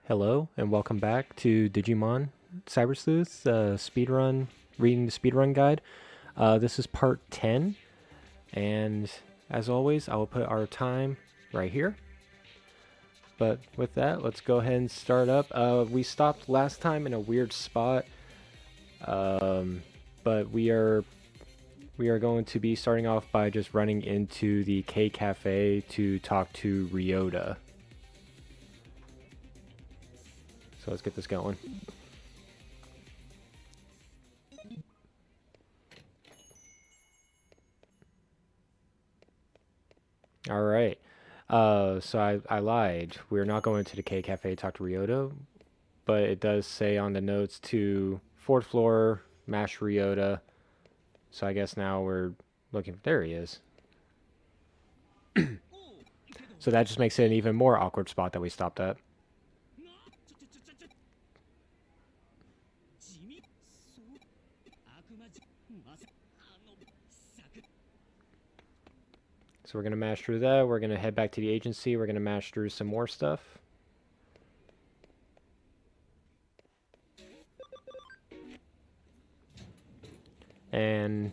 Hello and welcome back to Digimon Cyber Sleuth speedrun reading the speedrun guide. This is part 10, and as always, I will put our time right here. But with that, let's go ahead and start up. We stopped last time in a weird spot, but we are going to be starting off by just running into the K Cafe to talk to Ryota. So let's get this going. All right. So I lied. We're not going to the K Cafe to talk to Ryota, but it does say on the notes to fourth floor, mash Ryota. So I guess now we're looking. There he is. So that just makes it an even more awkward spot that we stopped at. So we're going to mash through that. We're going to head back to the agency. We're going to mash through some more stuff. And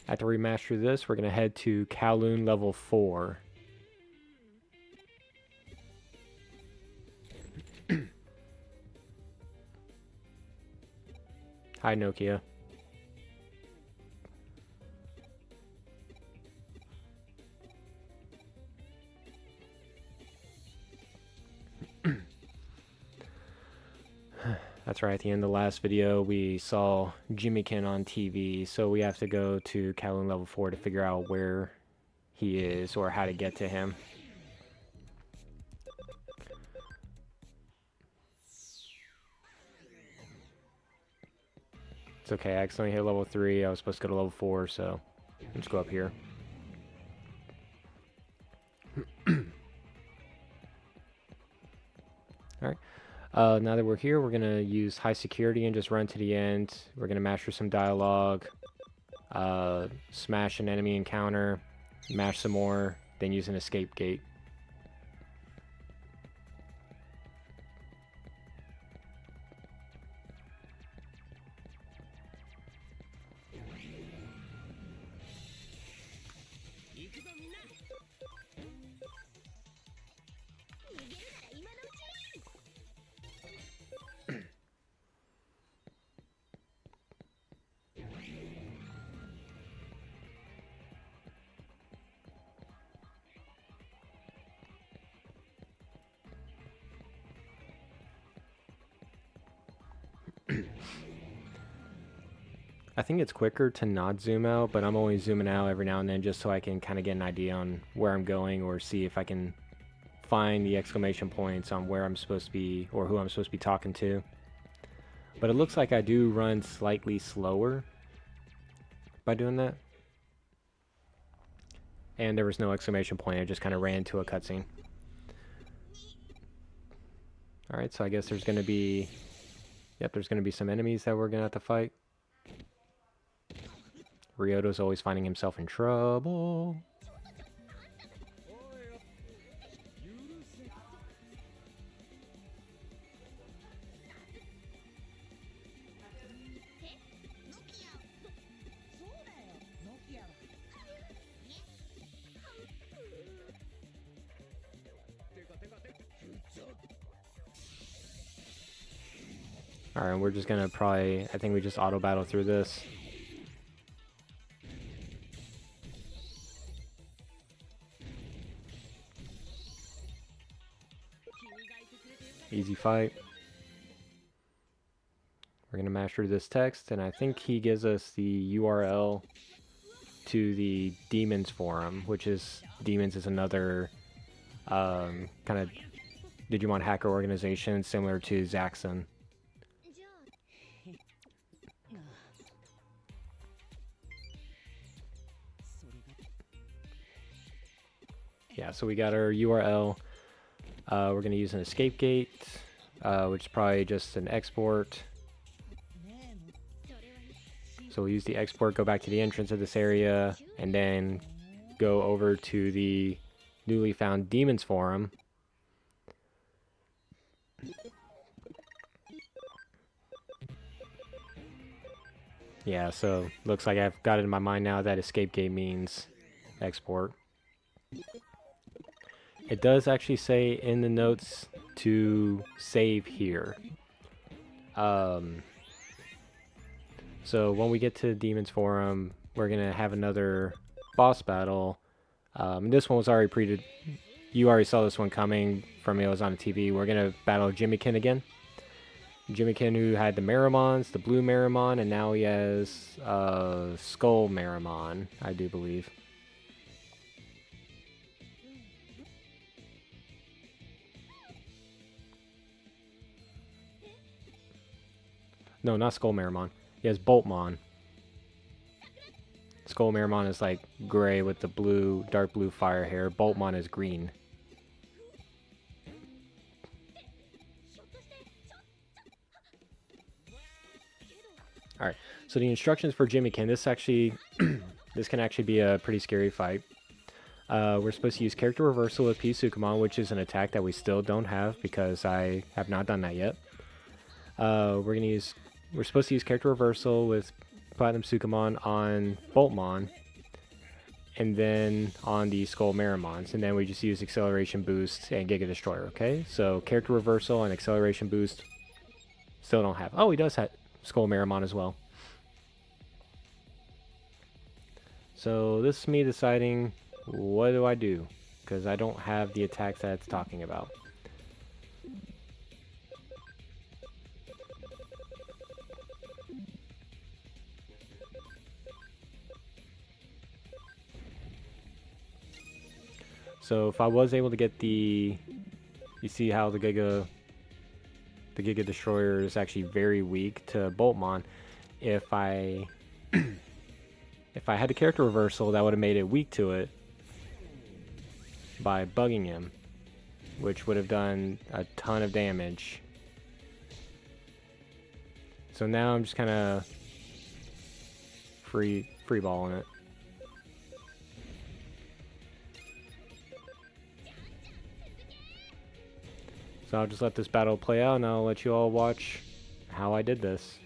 after we mash through this, we're going to head to Kowloon level 4. Hi, Nokia. That's right, at the end of the last video, we saw Jimiken on TV, so we have to go to Kowloon level 4 to figure out where he is or how to get to him. It's okay, I accidentally hit level 3, I was supposed to go to level 4, so let's go up here. Alright. Now that we're here, we're going to use high security and just run to the end. We're going to mash through some dialogue, smash an enemy encounter, mash some more, then use an escape gate. I think it's quicker to not zoom out, but I'm only zooming out every now and then just so I can kind of get an idea on where I'm going or see if I can find the exclamation points on where I'm supposed to be or who I'm supposed to be talking to. But it looks like I do run slightly slower by doing that. And there was no exclamation point, I just kind of ran into a cutscene. Alright, so I guess there's going to be... Yep, there's going to be some enemies that we're going to have to fight. Ryota's always finding himself in trouble. Alright, we're just gonna probably... I think we just auto-battle through this. Easy fight. We're gonna mash through this text, and I think he gives us the URL to the Demons Forum, which is... Demons is another kind of Digimon hacker organization similar to Zaxxon. Yeah, so we got our URL. We're going to use an escape gate, which is probably just an export. So we'll use the export, go back to the entrance of this area, and then go over to the newly found Demons Forum. Yeah, so looks like I've got it in my mind now that escape gate means export. It does actually say in the notes to save here. So when we get to Demon's Forum, we're gonna have another boss battle. This one was already you already saw this one coming from me. It was on the TV. We're gonna battle Jimiken again. Jimiken, who had the Marimons, the blue Marimon, and now he has Skull Marimon, I do believe. No, not Skull Marimon. He has Boltmon. Skull Marimon is like gray with the blue, dark blue fire hair. Boltmon is green. Alright, so the instructions for Jimiken, this can actually be a pretty scary fight. We're supposed to use character reversal with Pisukamon, which is an attack that we still don't have because I have not done that yet. We're supposed to use character reversal with Platinum Sukamon on Boltmon, and then on the Skull Marimons, and then we just use acceleration boost and Giga Destroyer. Okay, so character reversal and acceleration boost still don't have. Oh, he does have Skull Marimon as well. So this is me deciding what do I do, because I don't have the attacks that it's talking about. So if I was able to get you see how the Giga Destroyer is actually very weak to Boltmon. If I had the character reversal, that would have made it weak to it by bugging him, which would have done a ton of damage. So now I'm just kind of free balling it. So I'll just let this battle play out, and I'll let you all watch how I did this.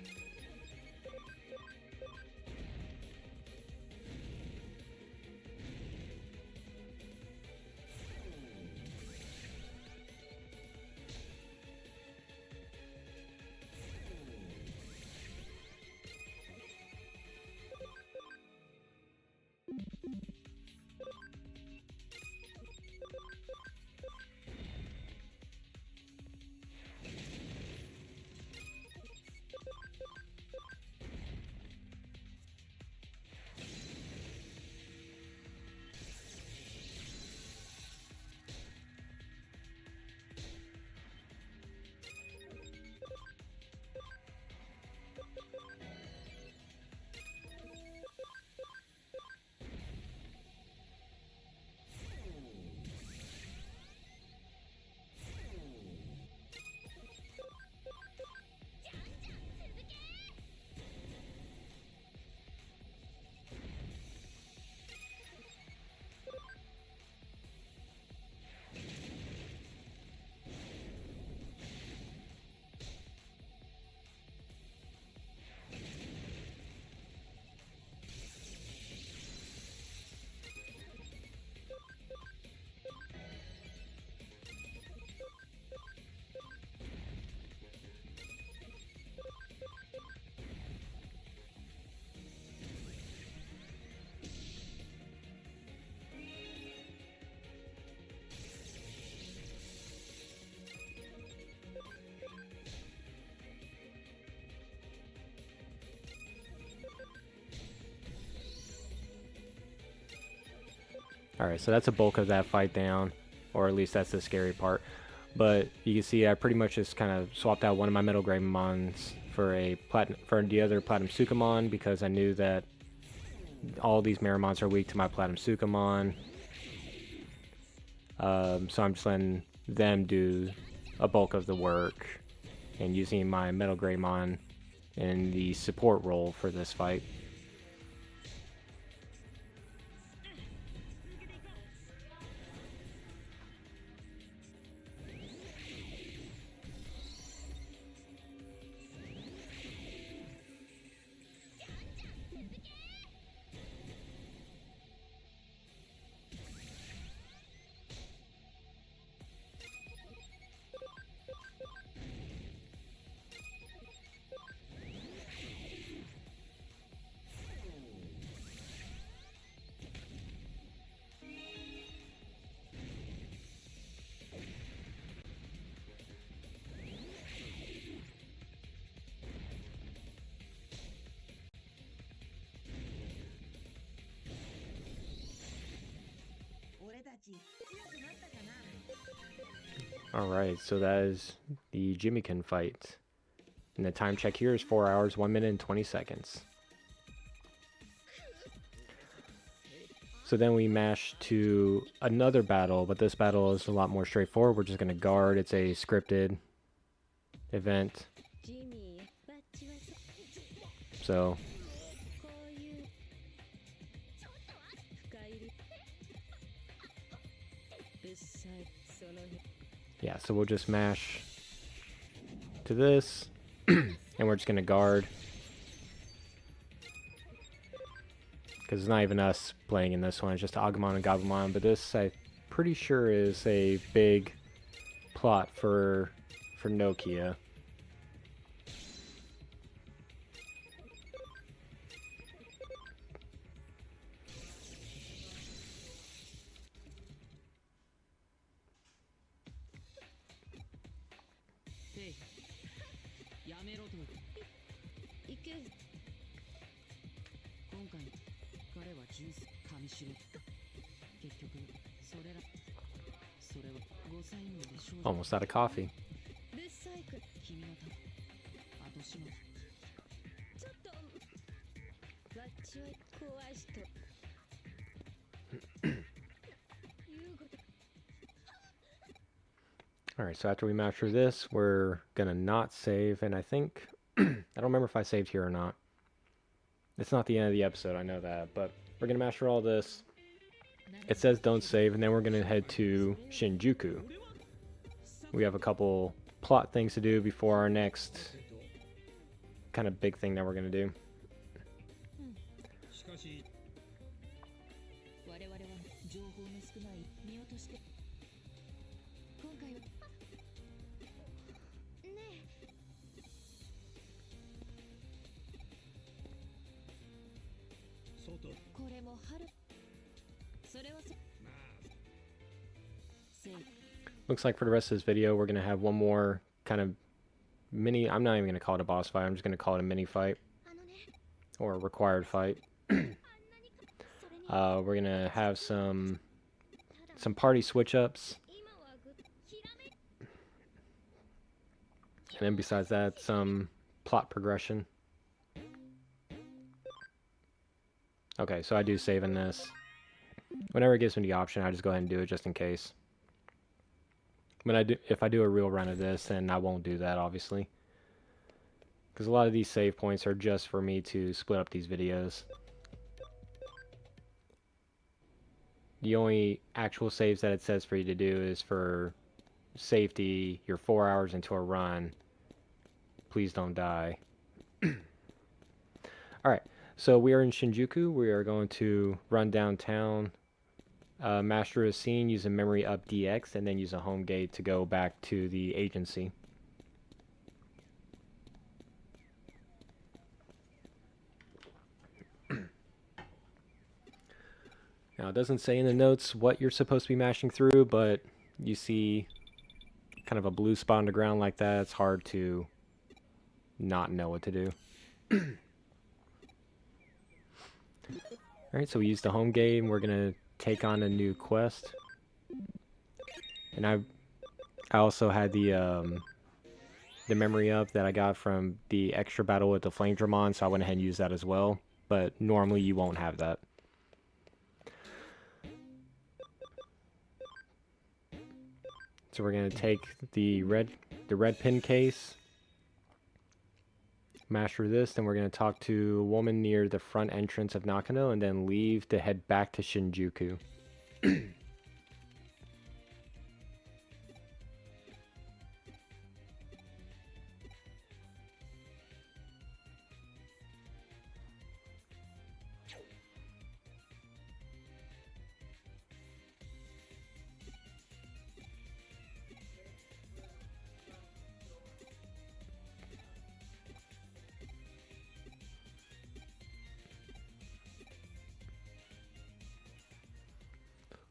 Alright, so that's a bulk of that fight down, or at least that's the scary part. But you can see I pretty much just kind of swapped out one of my Metal Greymons for the other Platinum Sukamon, because I knew that all these Marimons are weak to my Platinum Sukamon. So I'm just letting them do a bulk of the work, and using my Metal Greymon in the support role for this fight. Alright, so that is the Jimiken fight. And the time check here is 4 hours, 1 minute, and 20 seconds. So then we mash to another battle, but this battle is a lot more straightforward. We're just going to guard. It's a scripted event. So yeah, so we'll just mash to this, and we're just going to guard. Because it's not even us playing in this one, it's just Agumon and Gabumon, but this, I'm pretty sure, is a big plot for Nokia. Almost out of coffee. Alright, so after we master this, we're gonna not save, and I think, I don't remember if I saved here or not. It's not the end of the episode, I know that, but we're gonna master all this. It says don't save, and then we're gonna head to Shinjuku. We have a couple plot things to do before our next kind of big thing that we're gonna do. Looks like for the rest of this video, we're going to have one more kind of mini, I'm not even going to call it a boss fight, I'm just going to call it a mini fight. Or a required fight. We're going to have some party switch-ups. And then besides that, some plot progression. Okay, so I do save in this. Whenever it gives me the option, I just go ahead and do it just in case. But if I do a real run of this, then I won't do that, obviously. Because a lot of these save points are just for me to split up these videos. The only actual saves that it says for you to do is for safety. You're 4 hours into a run. Please don't die. Alright, so we are in Shinjuku. We are going to run downtown. Master a scene, use a memory up DX, and then use a home gate to go back to the agency. Now, it doesn't say in the notes what you're supposed to be mashing through, but you see kind of a blue spot on the ground like that. It's hard to not know what to do. Alright, so we used the home gate, and we're going to take on a new quest. And I also had the memory up that I got from the extra battle with the Flame Dramon, so I went ahead and used that as well. But normally you won't have that. So we're gonna take the red pin case, master this, then we're gonna talk to a woman near the front entrance of Nakano, and then leave to head back to Shinjuku.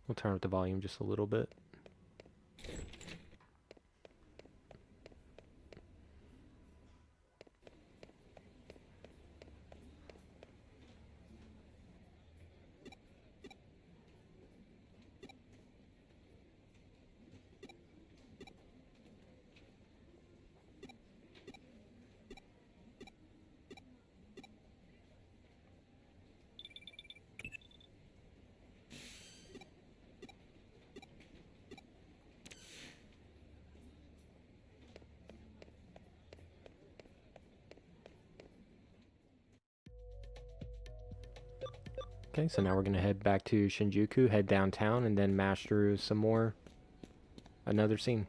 We'll turn up the volume just a little bit. Okay, so now we're going to head back to Shinjuku, head downtown, and then mash through another scene.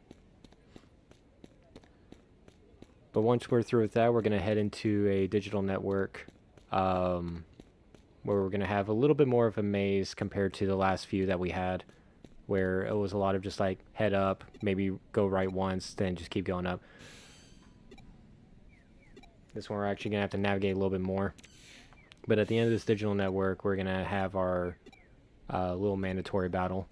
But once we're through with that, we're going to head into a digital network where we're going to have a little bit more of a maze compared to the last few that we had, where it was a lot of just like head up, maybe go right once, then just keep going up. This one we're actually going to have to navigate a little bit more. But at the end of this digital network, we're going to have our little mandatory battle.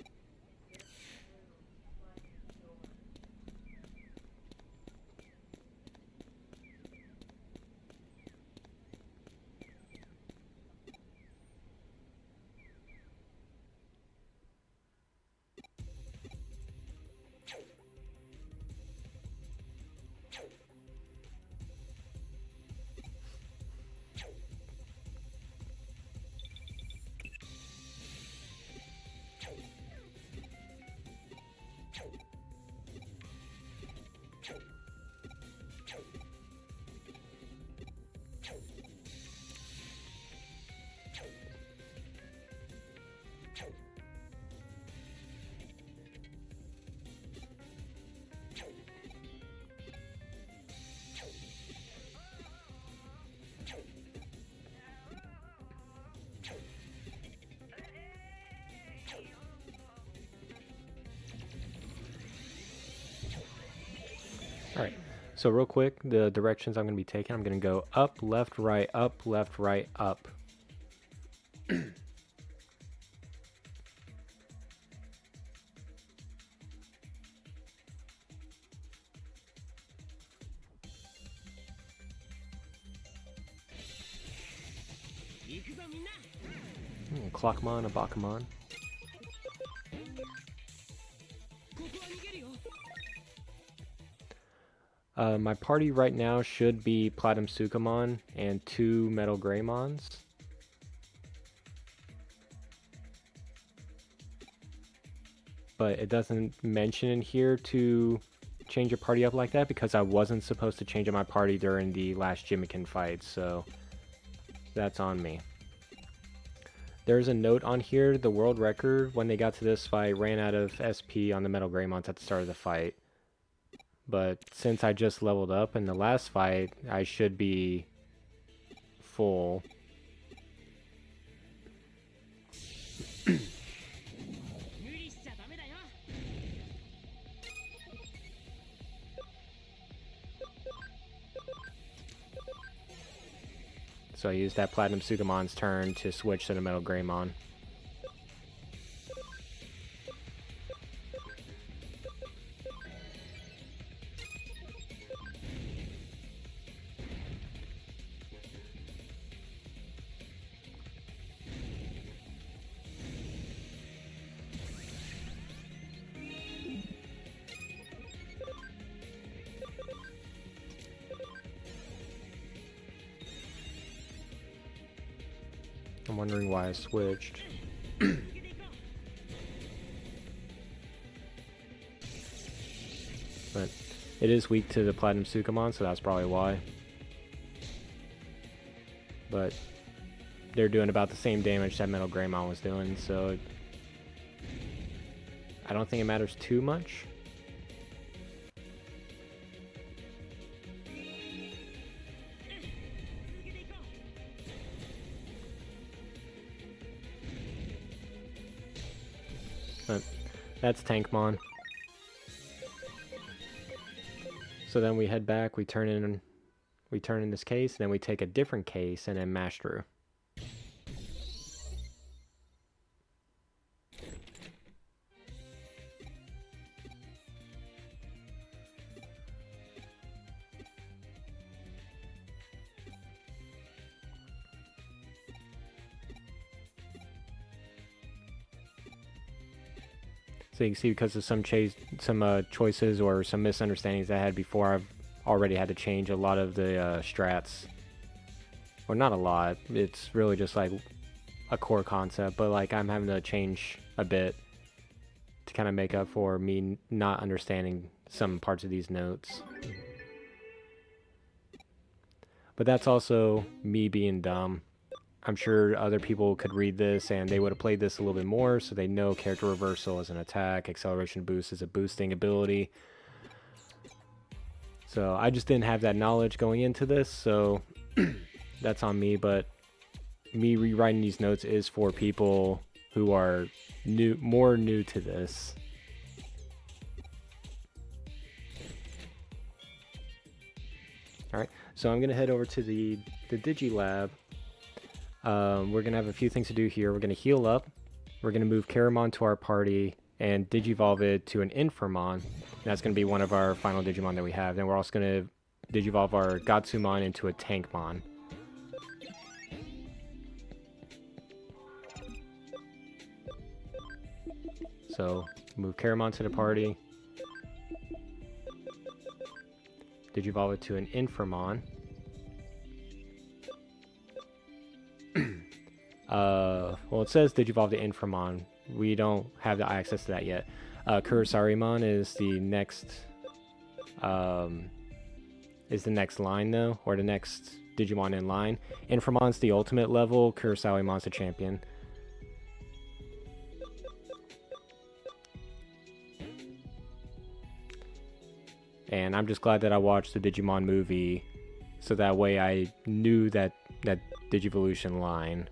Alright, so real quick, the directions I'm going to be taking, I'm going to go up, left, right, up, left, right, up. Clockmon, a Bakumon. My party right now should be Platinum Sukamon and 2 Metal Greymons. But it doesn't mention in here to change your party up like that because I wasn't supposed to change up my party during the last Jimiken fight, so that's on me. There's a note on here, the world record when they got to this fight ran out of SP on the Metal Greymons at the start of the fight. But since I just leveled up in the last fight, I should be full. So I used that Platinum Sugamon's turn to switch to the Metal Greymon. I'm wondering why I switched. But it is weak to the Platinum Sukamon, so that's probably why. But they're doing about the same damage that Metal Greymon was doing, so I don't think it matters too much. But that's Tankmon. So then we head back, we turn in this case, and then we take a different case and then mash through. So you can see because of some choices or some misunderstandings I had before, I've already had to change a lot of the strats. Or not a lot, it's really just like a core concept, but like I'm having to change a bit to kind of make up for me not understanding some parts of these notes. But that's also me being dumb. I'm sure other people could read this and they would have played this a little bit more, so they know character reversal is an attack, acceleration boost is a boosting ability. So I just didn't have that knowledge going into this, so that's on me. But me rewriting these notes is for people who are more new to this. Alright, so I'm going to head over to the Digilab. We're going to have a few things to do here. We're going to heal up. We're going to move Karamon to our party and Digivolve it to an Inframon. That's going to be one of our final Digimon that we have. Then we're also going to Digivolve our Gatsumon into a Tankmon. So, move Karamon to the party. Digivolve it to an Inframon. Well, it says Digivolve to Inframon. We don't have the access to that yet. Kurosarimon is the next line though, or the next Digimon in line. Inframon's the ultimate level. Kurosawamon's the champion. And I'm just glad that I watched the Digimon movie, so that way I knew that Digivolution line.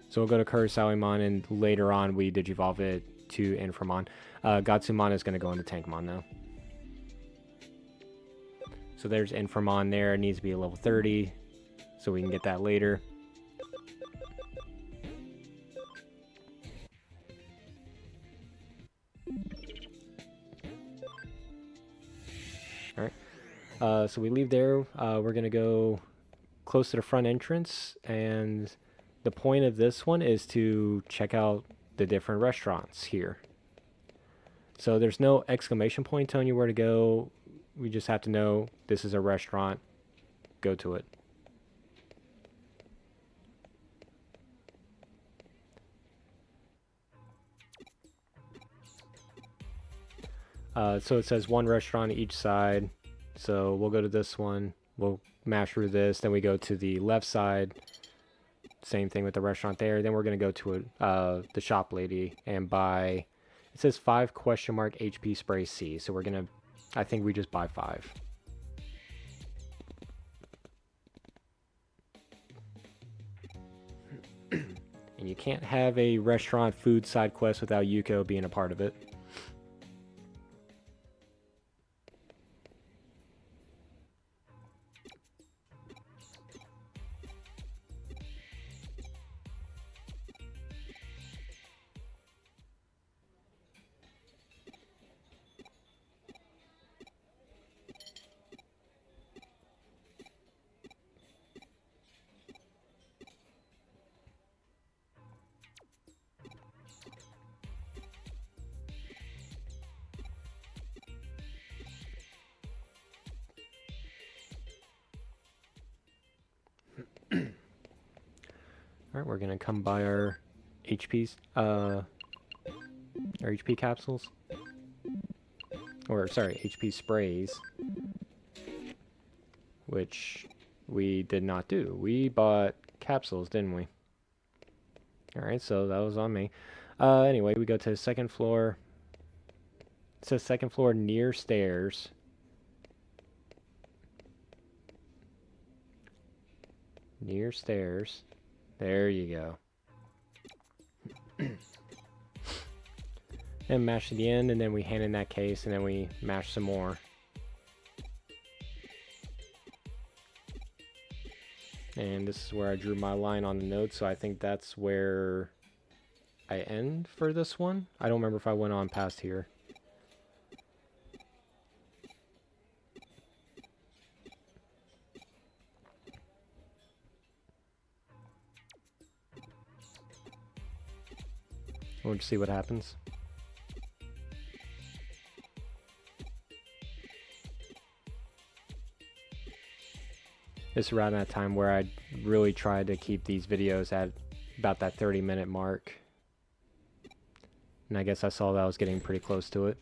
So we'll go to Kurosawaimon, and later on we Digivolve it to Inframon. Gatsumon is going to go into Tankmon now. So there's Inframon there. It needs to be a level 30, so we can get that later. Alright. So we leave there. We're going to go close to the front entrance, and the point of this one is to check out the different restaurants here. So there's no exclamation point telling you where to go. We just have to know this is a restaurant. Go to it. So it says one restaurant each side. So we'll go to this one. We'll mash through this. Then we go to the left side. Same thing with the restaurant there. Then we're going to go to the shop lady and buy, it says 5 HP spray C. So we're going to, I think we just buy 5. And you can't have a restaurant food side quest without Yuko being a part of it. Alright, we're gonna come by our HPs, our HP capsules. Or, sorry, HP sprays. Which we did not do. We bought capsules, didn't we? Alright, so that was on me. Anyway, we go to the second floor. It says second floor near stairs. Near stairs. There you go. And mash to the end, and then we hand in that case, and then we mash some more. And this is where I drew my line on the note, so I think that's where I end for this one. I don't remember if I went on past here. We'll just see what happens. It's around that time where I really tried to keep these videos at about that 30-minute mark. And I guess I saw that I was getting pretty close to it.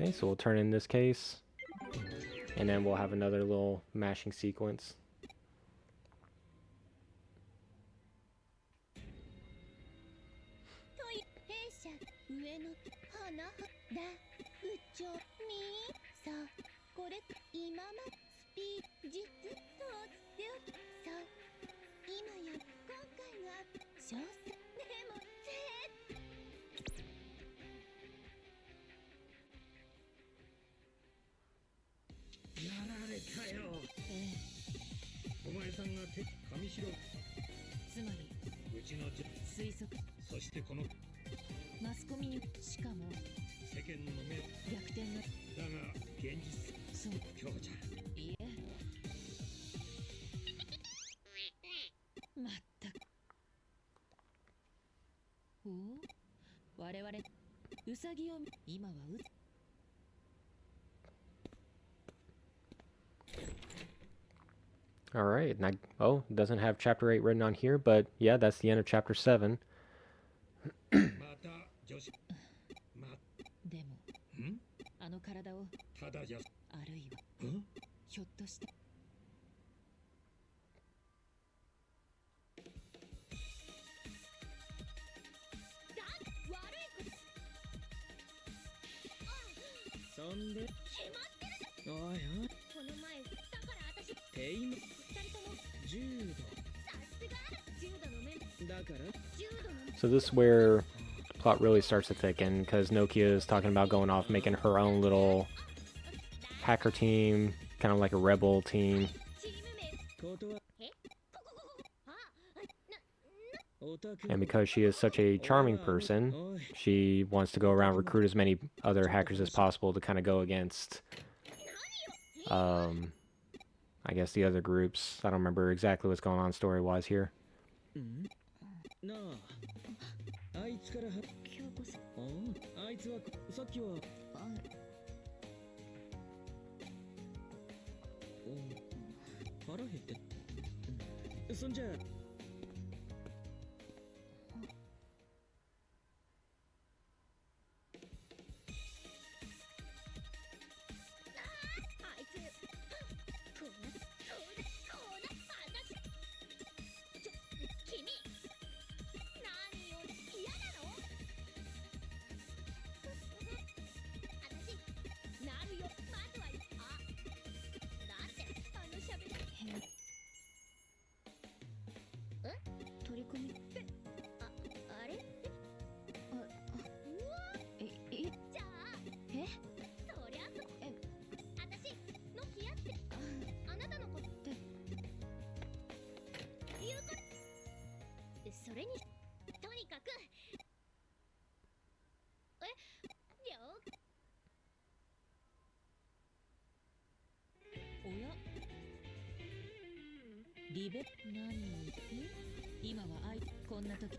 Okay, so we'll turn in this case, and then we'll have another little mashing sequence. Alright, and oh, it doesn't have chapter 8 written on here, but yeah, that's the end of chapter 7. So this is where the plot really starts to thicken, because Nokia is talking about going off making her own little hacker team, kind of like a rebel team. And because she is such a charming person, she wants to go around recruit as many other hackers as possible to kind of go against, I guess, the other groups. I don't remember exactly what's going on story-wise here.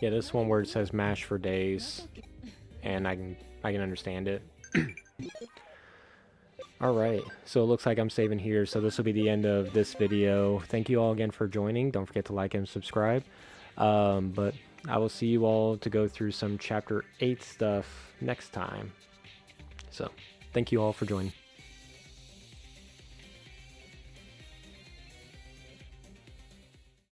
Yeah, this one where it says mash for days, and I can understand it. Alright, so it looks like I'm saving here, so this will be the end of this video. Thank you all again for joining. Don't forget to like and subscribe. But I will see you all to go through some Chapter 8 stuff next time. So, thank you all for joining.